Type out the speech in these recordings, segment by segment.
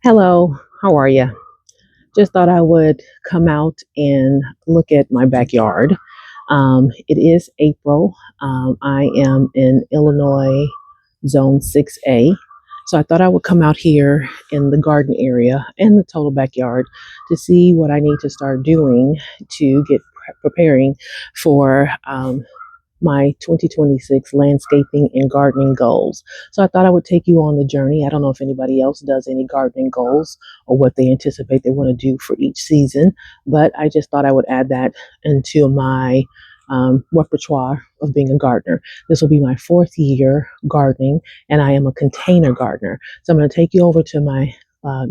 Hello, how are you? Just thought I would come out and look at my backyard. It is April. I am in Illinois, Zone 6A. So I thought I would come out here in the garden area and the total backyard to see what I need to start doing to get preparing for my 2026 landscaping and gardening goals. So I thought I would take you on the journey. I don't know if anybody else does any gardening goals or what they anticipate they want to do for each season, but I just thought I would add that into my repertoire of being a gardener. This will be my fourth year gardening, and I am a container gardener. So I'm going to take you over to my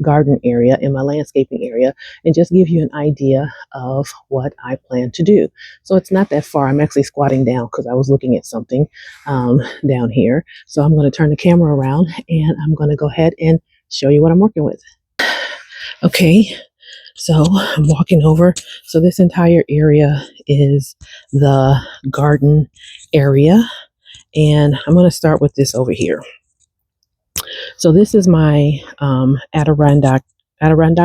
garden area in my landscaping area and just give you an idea of what I plan to do. So it's not that far. I'm actually squatting down because I was looking at something down here. So I'm going to turn the camera around and I'm going to go ahead and show you what I'm working with. Okay, so I'm walking over. So this entire area is the garden area. And I'm going to start with this over here. So this is my Adirondack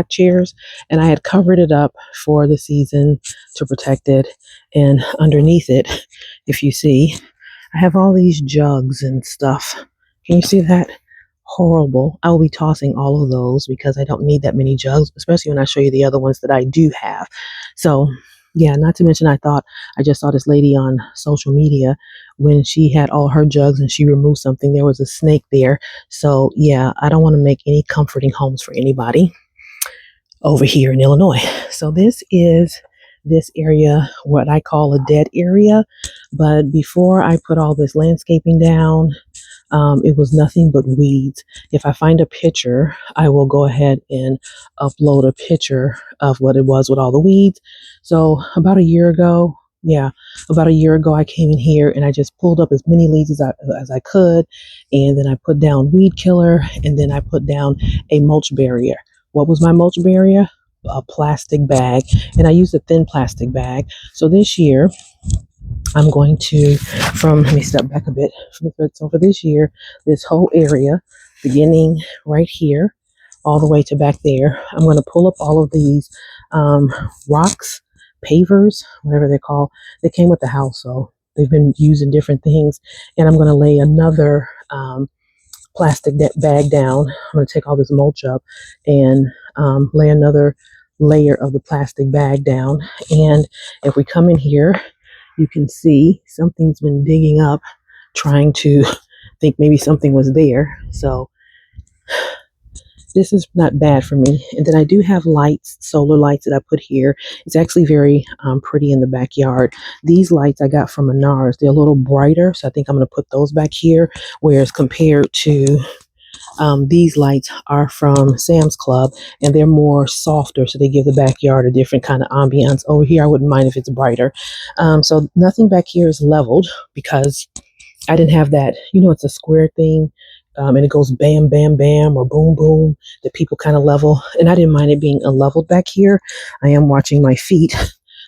chairs, and I had covered it up for the season to protect it. And underneath it, if you see, I have all these jugs and stuff. Can you see that? Horrible. I will be tossing all of those because I don't need that many jugs, especially when I show you the other ones that I do have. So yeah, not to mention I just saw this lady on social media when she had all her jugs and she removed something, there was a snake there. So yeah, I don't want to make any comforting homes for anybody over here in Illinois. So this is this area, what I call a dead area. But before I put all this landscaping down, it was nothing but weeds. If I find a picture, I will go ahead and upload a picture of what it was with all the weeds. So about a year ago, I came in here and I just pulled up as many leaves as I could. And then I put down weed killer, and then I put down a mulch barrier. What was my mulch barrier? A plastic bag. And I used a thin plastic bag. So this year, I'm going to, let me step back a bit. So for this year, this whole area, beginning right here, all the way to back there, I'm going to pull up all of these rocks, pavers, whatever they're called. They came with the house, so they've been used in different things. And I'm going to lay another plastic bag down. I'm going to take all this mulch up and lay another layer of the plastic bag down. And if we come in here, you can see something's been digging up, trying to think maybe something was there. So this is not bad for me. And then I do have lights, solar lights that I put here. It's actually very pretty in the backyard. These lights I got from Menards. They're a little brighter, so I think I'm going to put those back here. Whereas compared to these lights are from Sam's Club, and they're more softer, so they give the backyard a different kind of ambiance. Over here, I wouldn't mind if it's brighter. So nothing back here is leveled because I didn't have that. It's a square thing, and it goes bam, bam, bam, or boom, boom, that people kind of level. And I didn't mind it being unleveled back here. I am watching my feet,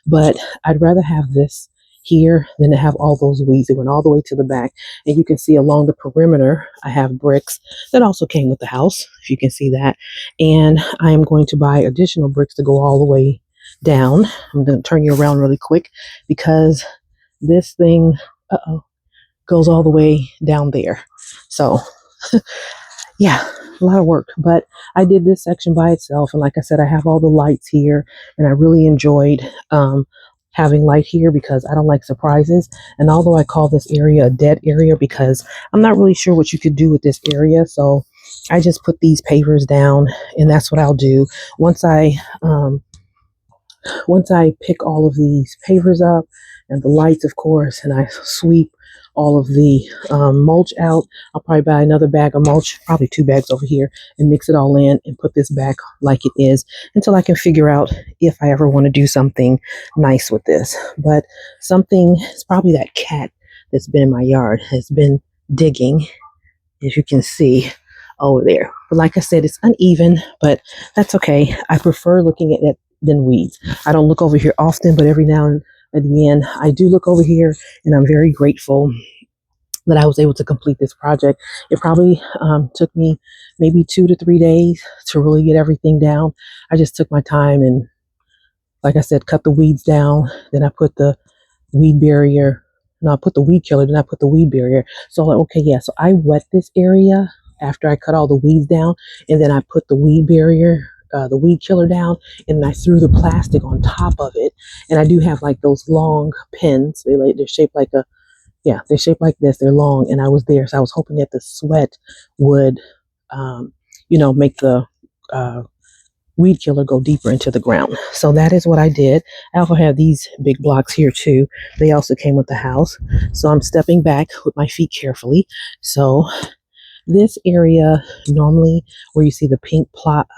but I'd rather have this here than to have all those weeds. It went all the way to the back, and you can see along the perimeter I have bricks that also came with the house, if you can see that. And I am going to buy additional bricks to go all the way down. I'm going to turn you around really quick because this thing goes all the way down there. So yeah, a lot of work, but I did this section by itself. And like I said, I have all the lights here, and I really enjoyed having light here because I don't like surprises. And although I call this area a dead area because I'm not really sure what you could do with this area, so I just put these pavers down, and that's what I'll do once I pick all of these pavers up and the lights, of course, and I sweep all of the mulch out. I'll probably buy another bag of mulch, probably 2 bags over here, and mix it all in and put this back like it is until I can figure out if I ever want to do something nice with this. But it's probably that cat that's been in my yard has been digging, as you can see over there. But like I said, it's uneven, but that's okay. I prefer looking at it than weeds. I don't look over here often, but every now and again, I do look over here, and I'm very grateful that I was able to complete this project. It probably took me maybe 2 to 3 days to really get everything down. I just took my time and, like I said, cut the weeds down. Then I put the weed barrier. No, I put the weed killer. Then I put the weed barrier. So like, okay, yeah. So I wet this area after I cut all the weeds down, and then I put the weed barrier, the weed killer down, and I threw the plastic on top of it. And I do have like those long pins. They're shaped like a they're shaped like this. They're long, and I was there, so I was hoping that the sweat would, make the uh, weed killer go deeper into the ground. So that is what I did. I also have these big blocks here too. They also came with the house. So I'm stepping back with my feet carefully. So this area normally where you see the pink plot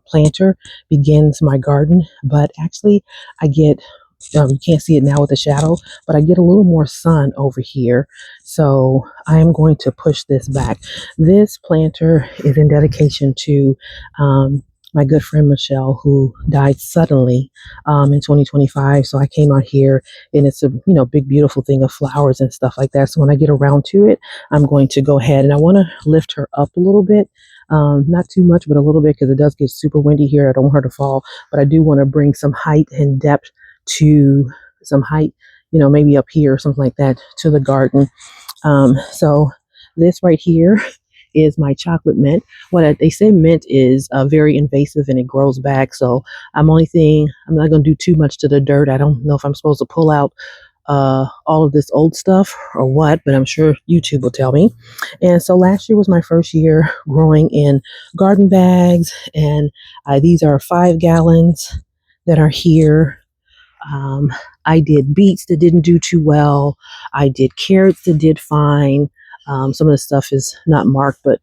planter begins my garden, but actually I get you can't see it now with the shadow, but I get a little more sun over here. So I am going to push this back. This planter is in dedication to my good friend Michelle, who died suddenly in 2025. So I came out here, and it's a big beautiful thing of flowers and stuff like that. So when I get around to it, I'm going to go ahead and I want to lift her up a little bit. Not too much, but a little bit, because it does get super windy here. I don't want her to fall, but I do want to bring some height and depth to some height, maybe up here or something like that, to the garden. So this right here is my chocolate mint. They say mint is very invasive and it grows back. So I'm not going to do too much to the dirt. I don't know if I'm supposed to pull out all of this old stuff or what, but I'm sure YouTube will tell me. And so last year was my first year growing in garden bags, and these are 5 gallons that are here. I did beets that didn't do too well. I did carrots that did fine. Some of the stuff is not marked, but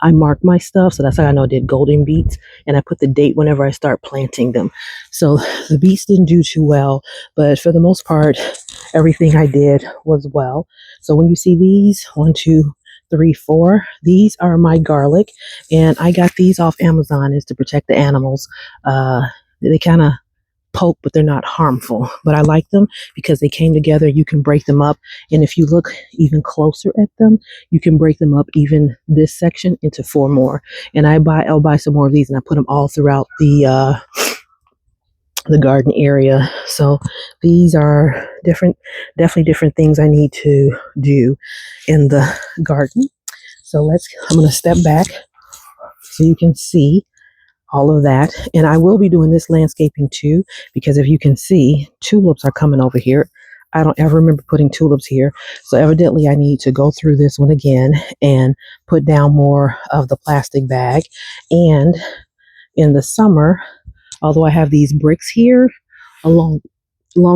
I marked my stuff, so that's how I know I did golden beets, and I put the date whenever I start planting them. So the beets didn't do too well, but for the most part, everything I did was well. So when you see these, 1, 2, 3, 4, these are my garlic, and I got these off Amazon. Is to protect the animals. They kind of poke, but they're not harmful. But I like them because they came together. You can break them up, and if you look even closer at them, you can break them up, even this section, into 4 more. And I'll buy some more of these, and I put them all throughout the garden area. So these are definitely different things I need to do in the garden. So I'm going to step back so you can see all of that. And I will be doing this landscaping too, because if you can see, tulips are coming over here. I don't ever remember putting tulips here. So evidently I need to go through this one again and put down more of the plastic bag. And in the summer, although I have these bricks here, along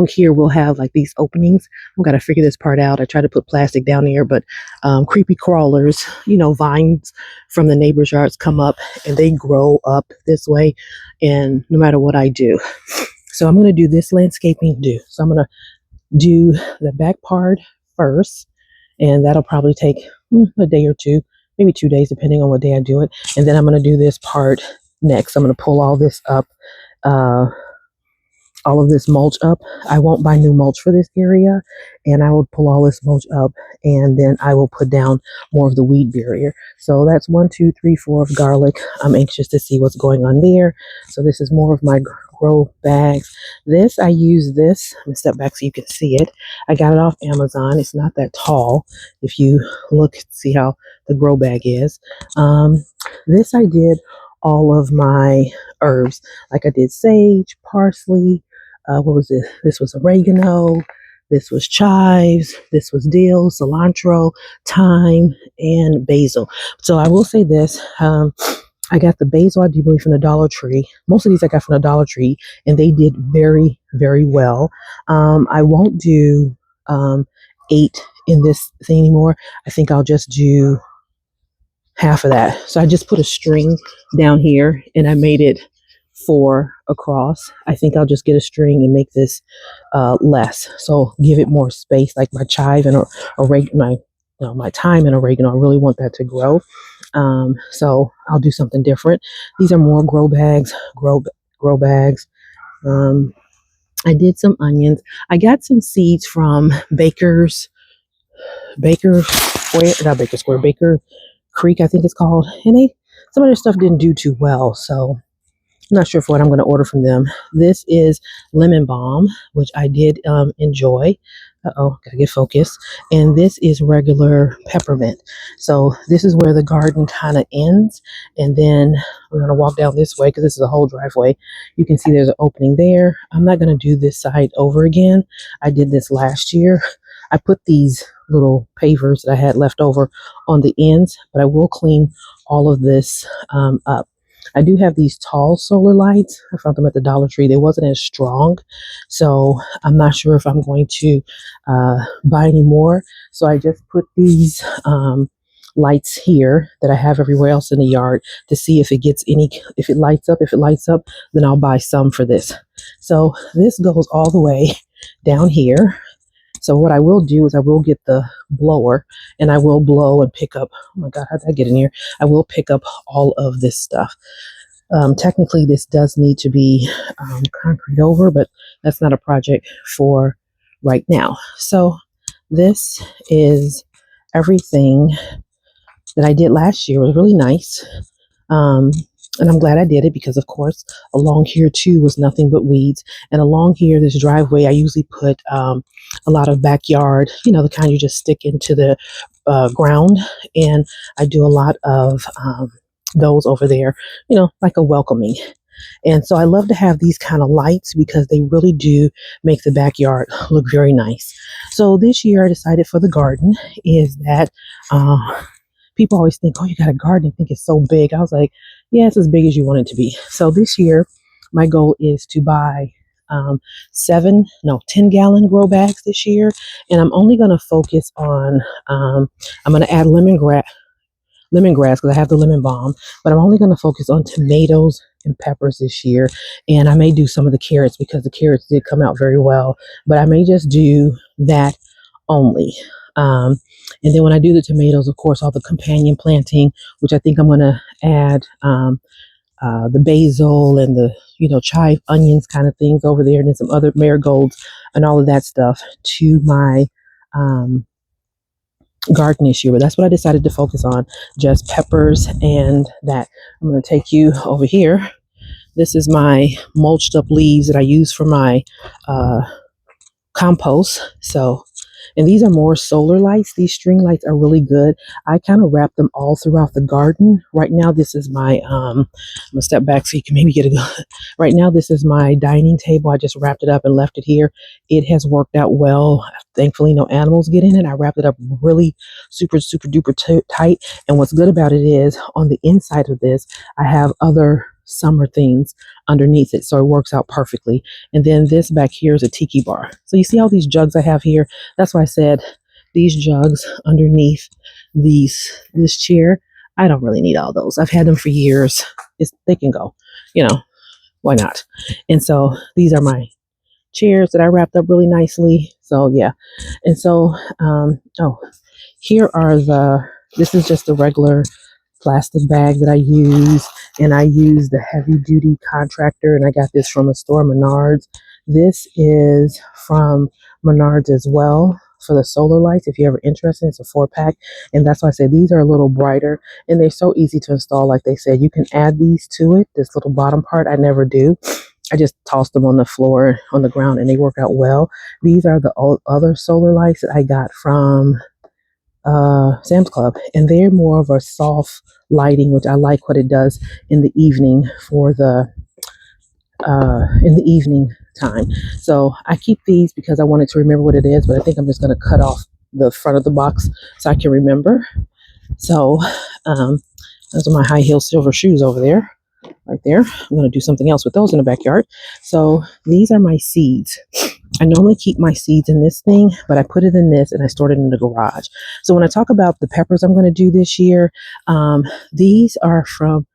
here we'll have like these openings. I've got to figure this part out. I try to put plastic down there, but creepy crawlers, vines from the neighbor's yards come up and they grow up this way, and no matter what I do. So I'm going to do this landscaping so I'm going to do the back part first, and that'll probably take a day or two, maybe 2 days, depending on what day I do it. And then I'm going to do this part next. I'm going to pull all this up, all of this mulch up. I won't buy new mulch for this area, and I will pull all this mulch up, and then I will put down more of the weed barrier. So that's 1, 2, 3, 4 of garlic. I'm anxious to see what's going on there. So this is more of my grow bags. I use this. Let me step back so you can see it. I got it off Amazon. It's not that tall. If you look, see how the grow bag is. This I did all of my herbs. Like I did sage, parsley, what was it? This was oregano, this was chives, this was dill, cilantro, thyme, and basil. So I will say this, I got the basil, I do believe, from the Dollar Tree. Most of these I got from the Dollar Tree, and they did very, very well. I won't do 8 in this thing anymore. I think I'll just do half of that. So I just put a string down here, and I made it 4 across. I think I'll just get a string and make this less. So give it more space, like my chive and oregano, my thyme and oregano. I really want that to grow. So I'll do something different. These are more grow bags. I did some onions. I got some seeds from Baker's Baker Square, not Baker Square, Baker Creek, I think it's called. And some of their stuff didn't do too well. So I'm not sure for what I'm going to order from them. This is lemon balm, which I did enjoy. Uh-oh, gotta get focused. And this is regular peppermint. So this is where the garden kind of ends. And then we're going to walk down this way because this is a whole driveway. You can see there's an opening there. I'm not going to do this side over again. I did this last year. I put these little pavers that I had left over on the ends, but I will clean all of this up. I do have these tall solar lights. I found them at the Dollar Tree. They wasn't as strong, so I'm not sure if I'm going to buy any more. So I just put these lights here that I have everywhere else in the yard to see if it gets any, if it lights up. If it lights up, then I'll buy some for this. So this goes all the way down here. So what I will do is I will get the blower and I will blow and pick up, oh my God, how did I get in here? I will pick up all of this stuff. Technically, this does need to be concrete over, but that's not a project for right now. So this is everything that I did last year. It was really nice. And I'm glad I did it because, of course, along here, too, was nothing but weeds. And along here, this driveway, I usually put a lot of backyard, you know, the kind you just stick into the ground. And I do a lot of those over there, you know, like a welcoming. And so I love to have these kind of lights because they really do make the backyard look very nice. So this year I decided for the garden is that people always think, oh, you got a garden and think it's so big. I was like, yeah, it's as big as you want it to be. So this year, my goal is to buy 10-gallon grow bags this year. And I'm only going to focus on, I'm going to add lemongrass because I have the lemon balm, but I'm only going to focus on tomatoes and peppers this year. And I may do some of the carrots because the carrots did come out very well, but I may just do that only. And then when I do the tomatoes, of course, all the companion planting, which I think I'm going to add the basil and the, you know, chive onions kind of things over there, and then some other marigolds and all of that stuff to my garden this year. But that's what I decided to focus on, just peppers and that. I'm going to take you over here. This is my mulched up leaves that I use for my compost. So, and these are more solar lights. These string lights are really good. I kind of wrap them all throughout the garden. Right now, this is my, I'm gonna step back so you can maybe get a, right now, this is my dining table. I just wrapped it up and left it here. It has worked out well. Thankfully, no animals get in it. I wrapped it up really super duper tight. And what's good about it is on the inside of this, I have other summer things underneath it. So it works out perfectly. And then this back here is a tiki bar. So you see all these jugs I have here? That's why I said these jugs underneath this chair, I don't really need all those. I've had them for years. They can go, you know, why not? And so these are my chairs that I wrapped up really nicely. So yeah. And so, here are this is just the regular plastic bag that I use, and I use the heavy duty contractor, and I got this from a store, Menards. This is from Menards as well for the solar lights. If you're ever interested, it's a 4-pack, and that's why I say these are a little brighter and they're so easy to install. Like they said, you can add these to it. This little bottom part I never do. I just toss them on the floor, on the ground, and they work out well. These are the other solar lights that I got from Sam's Club, and they're more of a soft lighting, which I like what it does in the evening for the in the evening time. So I keep these because I wanted to remember what it is, but I think I'm just going to cut off the front of the box so I can remember. So those are my high heel silver shoes over there, right there. I'm going to do something else with those in the backyard. So these are my seeds. I normally keep my seeds in this thing, but I put it in this and I stored it in the garage. So when I talk about the peppers I'm going to do this year, these are from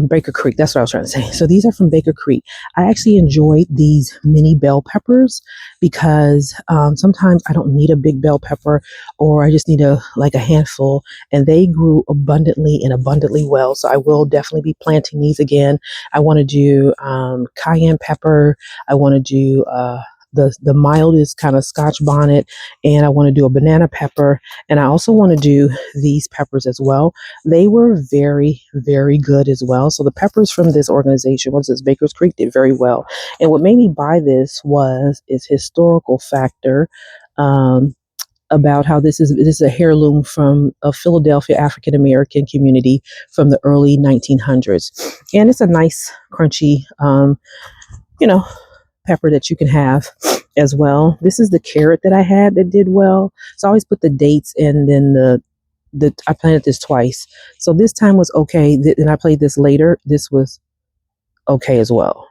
Baker Creek. That's what I was trying to say. So these are from Baker Creek. I actually enjoy these mini bell peppers because sometimes I don't need a big bell pepper, or I just need a handful, and they grew abundantly and abundantly well. So I will definitely be planting these again. I want to do cayenne pepper. I want to do the mildest kind of Scotch bonnet, and I want to do a banana pepper, and I also want to do these peppers as well. They were very, very good as well. So the peppers from this organization, was this Baker's Creek, did very well. And what made me buy this was its historical factor. About how this is a heirloom from a Philadelphia African American community from the early 1900s, and it's a nice crunchy, you know, pepper that you can have as well. This is the carrot that I had that did well. So I always put the dates and then the I planted this twice. So this time was okay. And I played this later. This was okay as well.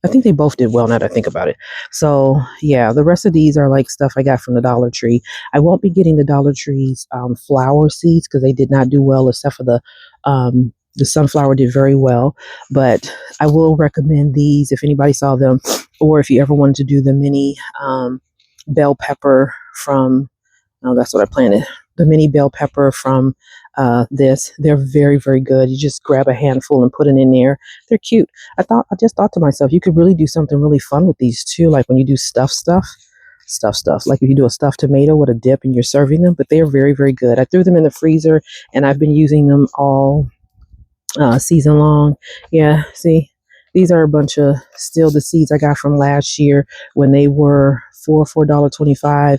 I think they both did well now that I think about it. So yeah, the rest of these are like stuff I got from the Dollar Tree. I won't be getting the Dollar Tree's flower seeds because they did not do well, except for the sunflower did very well. But I will recommend these if anybody saw them, or if you ever wanted to do the mini bell pepper from. Oh, that's what I planted. The mini bell pepper from this. They're very, very good. You just grab a handful and put it in there. They're cute. I just thought to myself, you could really do something really fun with these too. Like when you do stuff. Like if you do a stuffed tomato with a dip and you're serving them, but they are very, very good. I threw them in the freezer and I've been using them all season long. Yeah, see, these are a bunch of still the seeds I got from last year when they were $4.25.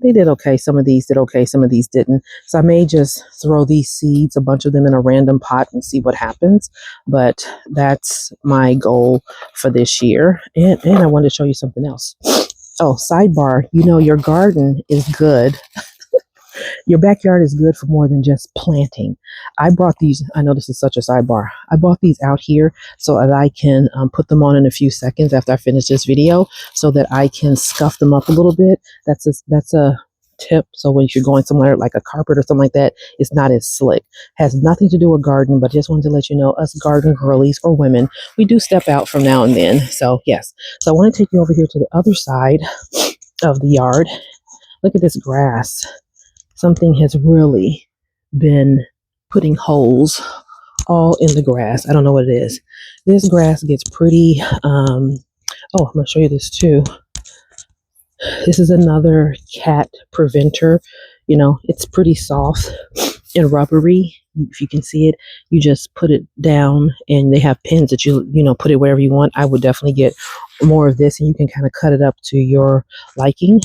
They did okay. Some of these did okay, some of these didn't. So I may just throw these seeds, a bunch of them, in a random pot and see what happens. But that's my goal for this year. And I wanted to show you something else. Oh, sidebar, your garden is good. Your backyard is good for more than just planting. I brought these. I know this is such a sidebar. I bought these out here so that I can put them on in a few seconds after I finish this video, so that I can scuff them up a little bit. That's a tip. So when you're going somewhere like a carpet or something like that, it's not as slick. Has nothing to do with gardening, but just wanted to let you know, us garden girlies or women, we do step out from now and then. So yes. So I want to take you over here to the other side of the yard. Look at this grass. Something has really been putting holes all in the grass. I don't know what it is. This grass gets pretty, I'm going to show you this too. This is another cat preventer. It's pretty soft and rubbery. If you can see it, you just put it down and they have pins that you put it wherever you want. I would definitely get more of this and you can kind of cut it up to your liking.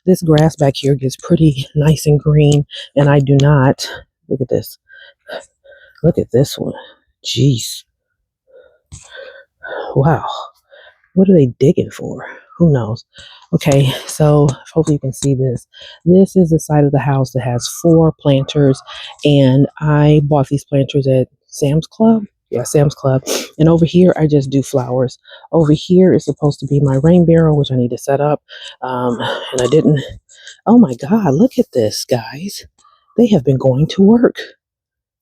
This grass back here gets pretty nice and green, and I do not. Look at this. Look at this one. Jeez. Wow. What are they digging for? Who knows? Okay, so hopefully you can see this. This is the side of the house that has 4 planters, and I bought these planters at Sam's Club. Yeah, Sam's Club. And over here, I just do flowers. Over here is supposed to be my rain barrel, which I need to set up, and I didn't. Oh my God, look at this, guys. They have been going to work.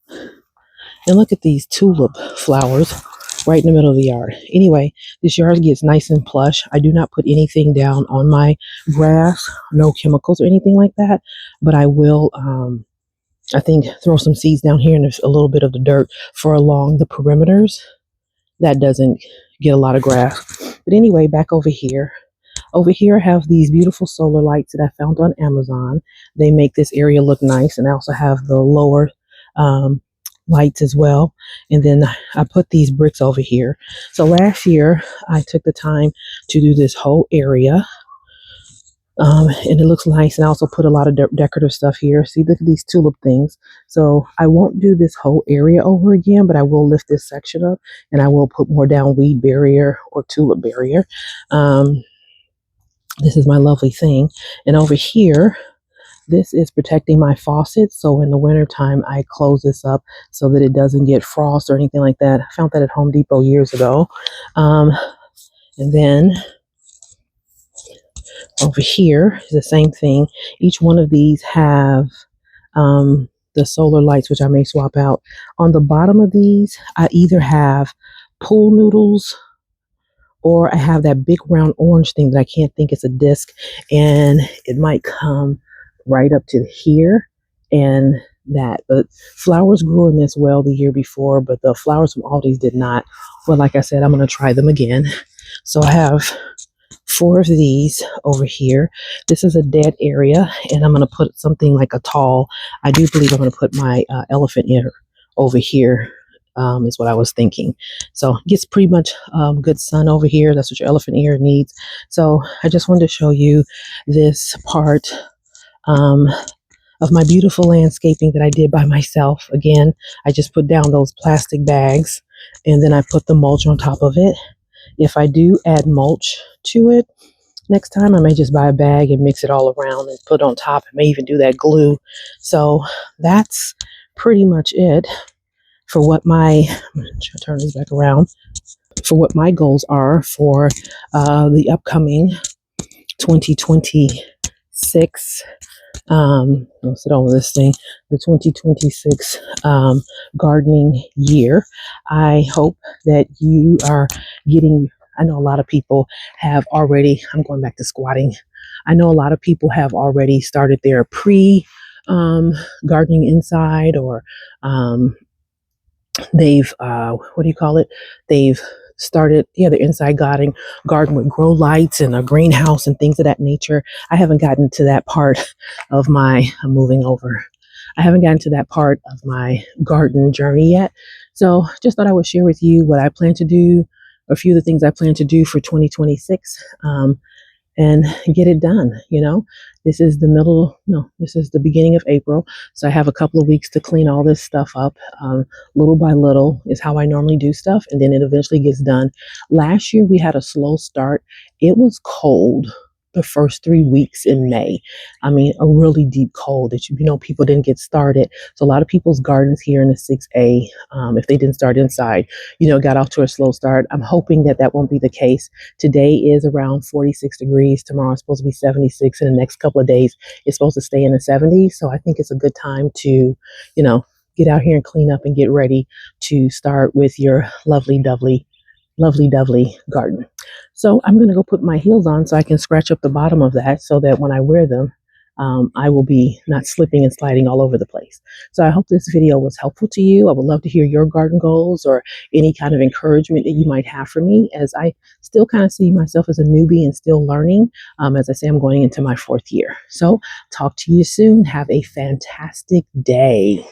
And look at these tulip flowers right in the middle of the yard. Anyway, this yard gets nice and plush. I do not put anything down on my grass, no chemicals or anything like that, but I will, I think, throw some seeds down here and a little bit of the dirt for along the perimeters. That doesn't get a lot of grass. But anyway, back over here. Over here, I have these beautiful solar lights that I found on Amazon. They make this area look nice, and I also have the lower lights as well. And then I put these bricks over here. So last year, I took the time to do this whole area. And it looks nice. And I also put a lot of decorative stuff here. See, look at these tulip things. So I won't do this whole area over again, but I will lift this section up and I will put more down weed barrier or tulip barrier. This is my lovely thing. And over here, this is protecting my faucet. So in the wintertime, I close this up so that it doesn't get frost or anything like that. I found that at Home Depot years ago. And then over here is the same thing. Each one of these have the solar lights, which I may swap out. On the bottom of these, I either have pool noodles or I have that big round orange thing that I can't think it's a disc, and it might come right up to here and that. But flowers grew in this well the year before, but the flowers from Aldi's did not. Well, like I said, I'm going to try them again. So I have four of these over here. This is a dead area, and I'm going to put something like a tall. I do believe I'm going to put my elephant ear over here. Is what I was thinking. So it gets pretty much good sun over here. That's what your elephant ear needs. So I just wanted to show you this part um, of my beautiful landscaping that I did by myself. Again, I just put down those plastic bags and then I put the mulch on top of it. If I do add mulch to it next time, I may just buy a bag and mix it all around and put it on top. I may even do that glue. So that's pretty much it for what my, I'm going to turn this back around, for what my goals are for the upcoming 2026 I'll sit over this thing, the 2026 gardening year. I hope that you are getting, I know a lot of people have already, I'm going back to squatting. I know a lot of people have already started their gardening inside, or they've what do you call it, they've started, yeah, the inside garden with grow lights and a greenhouse and things of that nature. I haven't gotten to that part of my, I'm moving over, I haven't gotten to that part of my garden journey yet. So just thought I would share with you what I plan to do, a few of the things I plan to do for 2026. And get it done. This is the middle, no, this is the beginning of April. So I have a couple of weeks to clean all this stuff up. Little by little is how I normally do stuff. And then it eventually gets done. Last year we had a slow start. It was cold the first 3 weeks in May. I mean, a really deep cold that, people didn't get started. So a lot of people's gardens here in the 6A, if they didn't start inside, got off to a slow start. I'm hoping that that won't be the case. Today is around 46 degrees. Tomorrow is supposed to be 76. In the next couple of days, it's supposed to stay in the 70s. So I think it's a good time to, get out here and clean up and get ready to start with your lovely dovely garden. So I'm going to go put my heels on so I can scratch up the bottom of that so that when I wear them, I will be not slipping and sliding all over the place. So I hope this video was helpful to you. I would love to hear your garden goals or any kind of encouragement that you might have for me, as I still kind of see myself as a newbie and still learning. As I say, I'm going into my 4th year. So talk to you soon. Have a fantastic day.